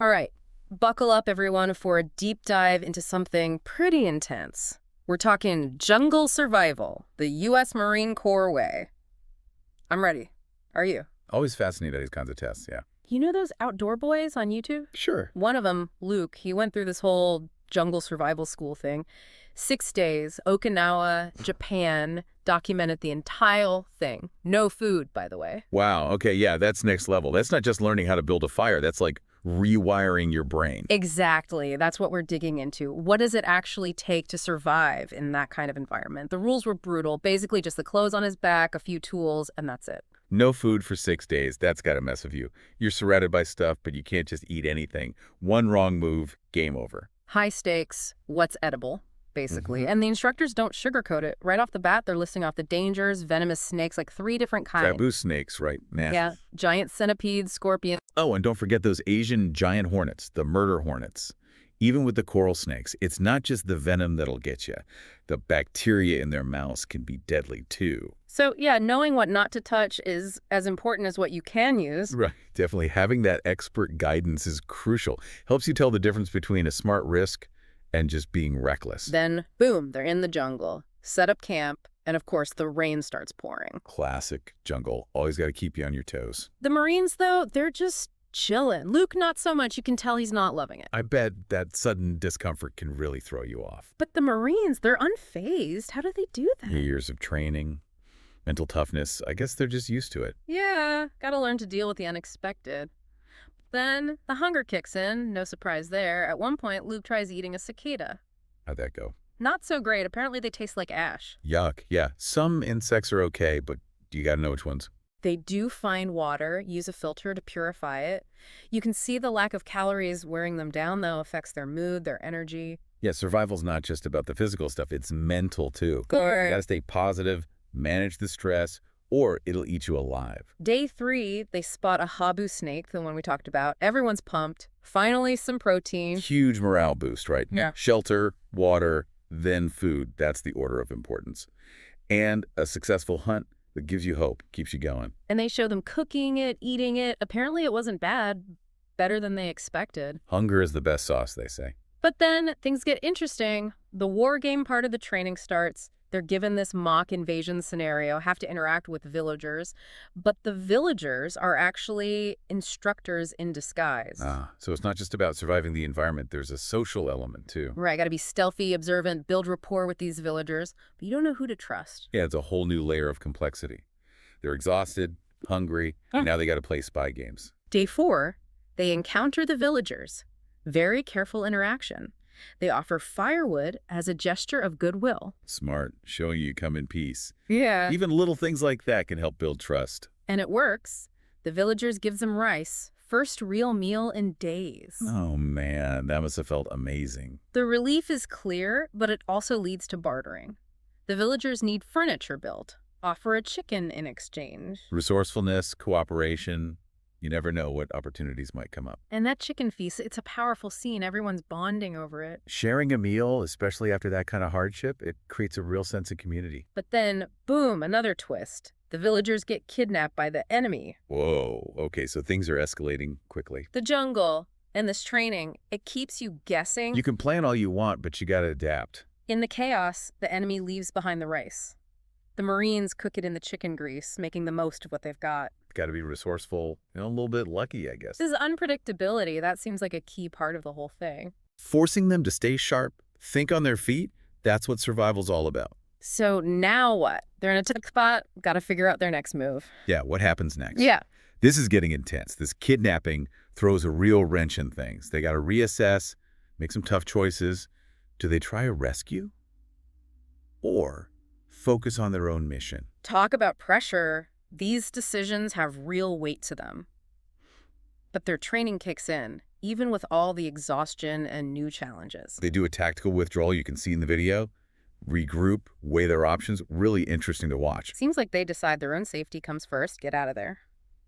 All right, buckle up, everyone, for a deep dive into something pretty intense. We're talking jungle survival, the U.S. Marine Corps way. I'm ready. Are you? Always fascinated by these kinds of tests, yeah. You know those outdoor boys on YouTube? Sure. One of them, Luke, he went through this whole jungle survival school thing. 6 days, Okinawa, Japan, documented the entire thing. No food, by the way. Wow, okay, yeah, that's next level. That's not just learning how to build a fire, that's like rewiring your brain. Exactly. That's what we're digging into. What does it actually take to survive in that kind of environment? The rules were brutal. Basically just the clothes on his back, a few tools, and that's it. No food for 6 days, that's gotta mess with you. You're surrounded by stuff, but you can't just eat anything. One wrong move, game over. High stakes, what's edible, basically. And the instructors don't sugarcoat it. Right off the bat, they're listing off the dangers, venomous snakes, like 3 different kinds. Taboo snakes, right? Nasty. Yeah, giant centipedes, scorpions. Oh, and don't forget those Asian giant hornets, the murder hornets. Even with the coral snakes, it's not just the venom that'll get you. The bacteria in their mouths can be deadly too. So yeah, knowing what not to touch is as important as what you can use. Right, definitely. Having that expert guidance is crucial. Helps you tell the difference between a smart risk and just being reckless. Then, boom, they're in the jungle, set up camp, and of course the rain starts pouring. Classic jungle. Always got to keep you on your toes. The Marines, though, they're just chilling. Luke, not so much. You can tell he's not loving it. I bet that sudden discomfort can really throw you off. But the Marines, they're unfazed. How do they do that? Years of training, mental toughness, I guess they're just used to it. Yeah, gotta learn to deal with the unexpected. Then the hunger kicks in, no surprise there. At one point, Luke tries eating a cicada. How'd that go? Not so great. Apparently they taste like ash. Yuck, yeah. Some insects are okay, but you gotta know which ones. They do find water, use a filter to purify it. You can see the lack of calories wearing them down, though, affects their mood, their energy. Yeah, survival's not just about the physical stuff, it's mental too. Sure. You gotta stay positive, manage the stress, or it'll eat you alive. Day 3, they spot a habu snake, the one we talked about. Everyone's pumped. Finally, some protein. Huge morale boost, right? Yeah. Shelter, water, then food. That's the order of importance. And a successful hunt that gives you hope, keeps you going. And they show them cooking it, eating it. Apparently it wasn't bad. Better than they expected. Hunger is the best sauce, they say. But then things get interesting. The war game part of the training starts. They're given this mock invasion scenario, have to interact with villagers. But the villagers are actually instructors in disguise. So it's not just about surviving the environment. There's a social element, too. Right, got to be stealthy, observant, build rapport with these villagers. But you don't know who to trust. Yeah, it's a whole new layer of complexity. They're exhausted, hungry, and now they got to play spy games. Day 4, they encounter the villagers. Very careful interaction. They offer firewood as a gesture of goodwill. Smart, showing you come in peace. Yeah. Even little things like that can help build trust. And it works. The villagers gives them rice. First real meal in days. Oh man, that must have felt amazing. The relief is clear, but it also leads to bartering. The villagers need furniture built. Offer a chicken in exchange. Resourcefulness, cooperation. You never know what opportunities might come up. And that chicken feast, it's a powerful scene. Everyone's bonding over it. Sharing a meal, especially after that kind of hardship, it creates a real sense of community. But then, boom, another twist. The villagers get kidnapped by the enemy. Whoa, okay, so things are escalating quickly. The jungle and this training, it keeps you guessing. You can plan all you want, but you gotta adapt. In the chaos, the enemy leaves behind the rice. The Marines cook it in the chicken grease, making the most of what they've got. Gotta be resourceful, a little bit lucky, I guess. This is unpredictability. That seems like a key part of the whole thing. Forcing them to stay sharp, think on their feet, that's what survival's all about. So now what? They're in a tight spot, gotta figure out their next move. Yeah, what happens next? Yeah. This is getting intense. This kidnapping throws a real wrench in things. They gotta reassess, make some tough choices. Do they try a rescue? Or focus on their own mission? Talk about pressure. These decisions have real weight to them. But their training kicks in, even with all the exhaustion and new challenges. They do a tactical withdrawal, you can see in the video, regroup, weigh their options. Really interesting to watch. Seems like they decide their own safety comes first, get out of there.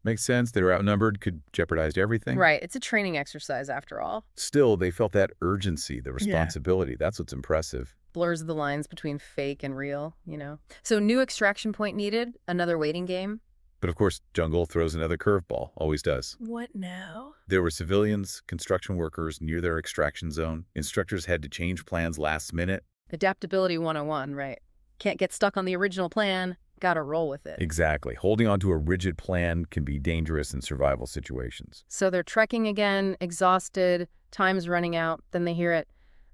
Makes sense. They were outnumbered, could jeopardize everything. Right, it's a training exercise after all. Still, they felt that urgency, the responsibility. That's what's impressive. Blurs the lines between fake and real, you know. So new extraction point needed, another waiting game. But of course, jungle throws another curveball, always does. What now? There were civilians, construction workers near their extraction zone. Instructors had to change plans last minute. Adaptability 101, right? Can't get stuck on the original plan. Gotta roll with it. Exactly. Holding on to a rigid plan can be dangerous in survival situations. So they're trekking again, exhausted, time's running out. Then they hear it.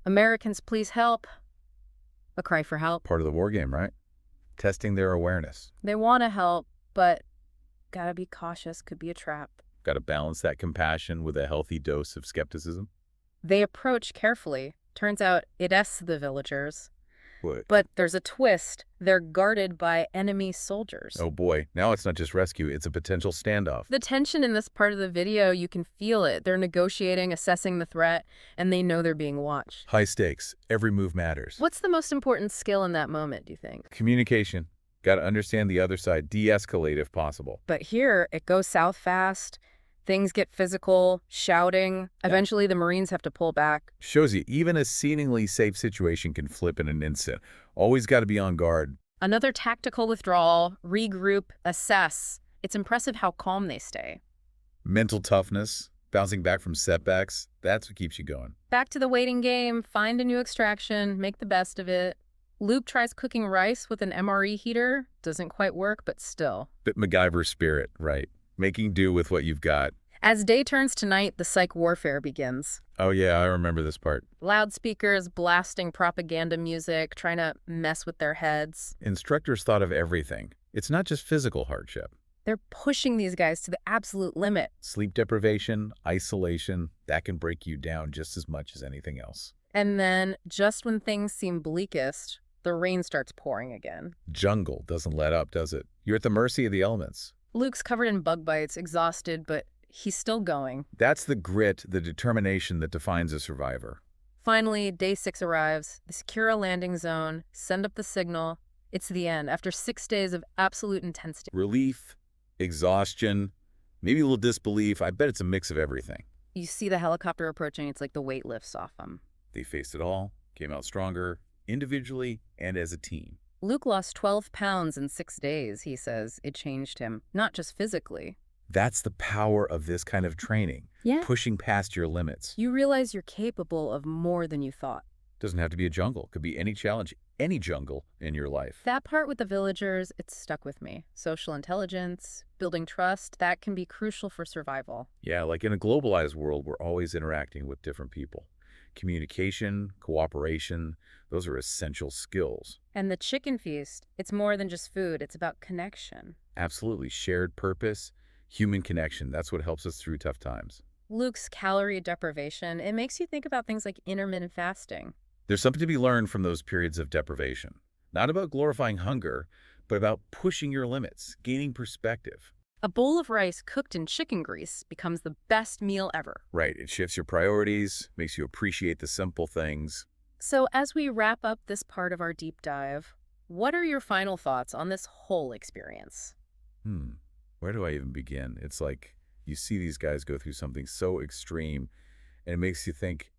Americans, please help. A cry for help. Part of the war game, right? Testing their awareness. They want to help, but gotta be cautious. Could be a trap. Got to balance that compassion with a healthy dose of skepticism. They approach carefully. Turns out it's the villagers. What? But there's a twist. They're guarded by enemy soldiers. Oh boy, now it's not just rescue, it's a potential standoff. The tension in this part of the video, you can feel it. They're negotiating, assessing the threat, and they know they're being watched. High stakes. Every move matters. What's the most important skill in that moment, do you think? Communication. Got to understand the other side. De-escalate if possible. But here, it goes south fast. Things get physical, shouting. Eventually, the Marines have to pull back. Shows you, even a seemingly safe situation can flip in an instant. Always got to be on guard. Another tactical withdrawal, regroup, assess. It's impressive how calm they stay. Mental toughness, bouncing back from setbacks, that's what keeps you going. Back to the waiting game, find a new extraction, make the best of it. Luke tries cooking rice with an MRE heater. Doesn't quite work, but still. Bit MacGyver spirit, right? Making do with what you've got. As day turns to night, the psych warfare begins. Oh yeah, I remember this part. Loudspeakers blasting propaganda music, trying to mess with their heads. Instructors thought of everything. It's not just physical hardship. They're pushing these guys to the absolute limit. Sleep deprivation, isolation, that can break you down just as much as anything else. And then, just when things seem bleakest, the rain starts pouring again. Jungle doesn't let up, does it? You're at the mercy of the elements. Luke's covered in bug bites, exhausted, but he's still going. That's the grit, the determination that defines a survivor. Finally, day 6 arrives. They secure a landing zone, send up the signal. It's the end, after 6 days of absolute intensity. Relief, exhaustion, maybe a little disbelief. I bet it's a mix of everything. You see the helicopter approaching, it's like the weight lifts off them. They faced it all, came out stronger, individually and as a team. Luke lost 12 pounds in 6 days, he says. It changed him, not just physically. That's the power of this kind of training, pushing past your limits. You realize you're capable of more than you thought. Doesn't have to be a jungle. Could be any challenge, any jungle in your life. That part with the villagers, it's stuck with me. Social intelligence, building trust, that can be crucial for survival. Yeah, like in a globalized world, we're always interacting with different people. Communication, cooperation, those are essential skills. And the chicken feast, it's more than just food. It's about connection. Absolutely. Shared purpose, human connection. That's what helps us through tough times. Luke's calorie deprivation, it makes you think about things like intermittent fasting. There's something to be learned from those periods of deprivation. Not about glorifying hunger, but about pushing your limits, gaining perspective. A bowl of rice cooked in chicken grease becomes the best meal ever. Right. It shifts your priorities, makes you appreciate the simple things. So as we wrap up this part of our deep dive, what are your final thoughts on this whole experience? Where do I even begin? It's like you see these guys go through something so extreme, and it makes you think,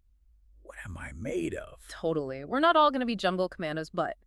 what am I made of? Totally. We're not all going to be jungle commandos, but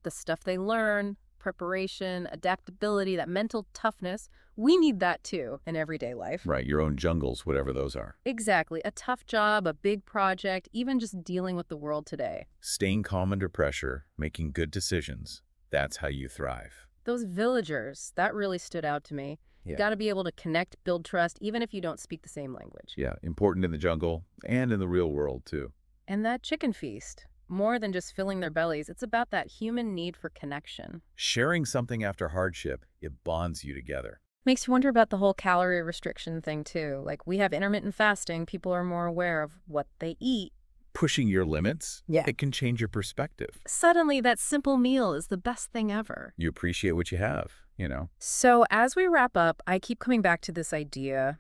the stuff they learn, preparation, adaptability, that mental toughness, we need that too in everyday life. Right, your own jungles, whatever those are. Exactly. A tough job, a big project, even just dealing with the world today. Staying calm under pressure, making good decisions, that's how you thrive. Those villagers, that really stood out to me. You got to be able to connect, build trust, even if you don't speak the same language. Yeah, important in the jungle and in the real world too. And that chicken feast, more than just filling their bellies, it's about that human need for connection. Sharing something after hardship, it bonds you together. Makes you wonder about the whole calorie restriction thing too. Like, we have intermittent fasting, people are more aware of what they eat. Pushing your limits, it can change your perspective. Suddenly, that simple meal is the best thing ever. You appreciate what you have, you know. So as we wrap up, I keep coming back to this idea.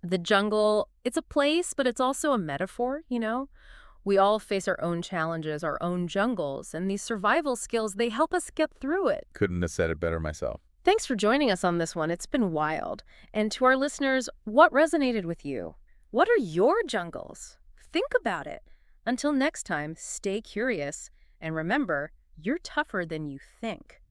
The jungle, it's a place, but it's also a metaphor, you know? We all face our own challenges, our own jungles, and these survival skills, they help us get through it. Couldn't have said it better myself. Thanks for joining us on this one. It's been wild. And to our listeners, what resonated with you? What are your jungles? Think about it. Until next time, stay curious, and remember, you're tougher than you think.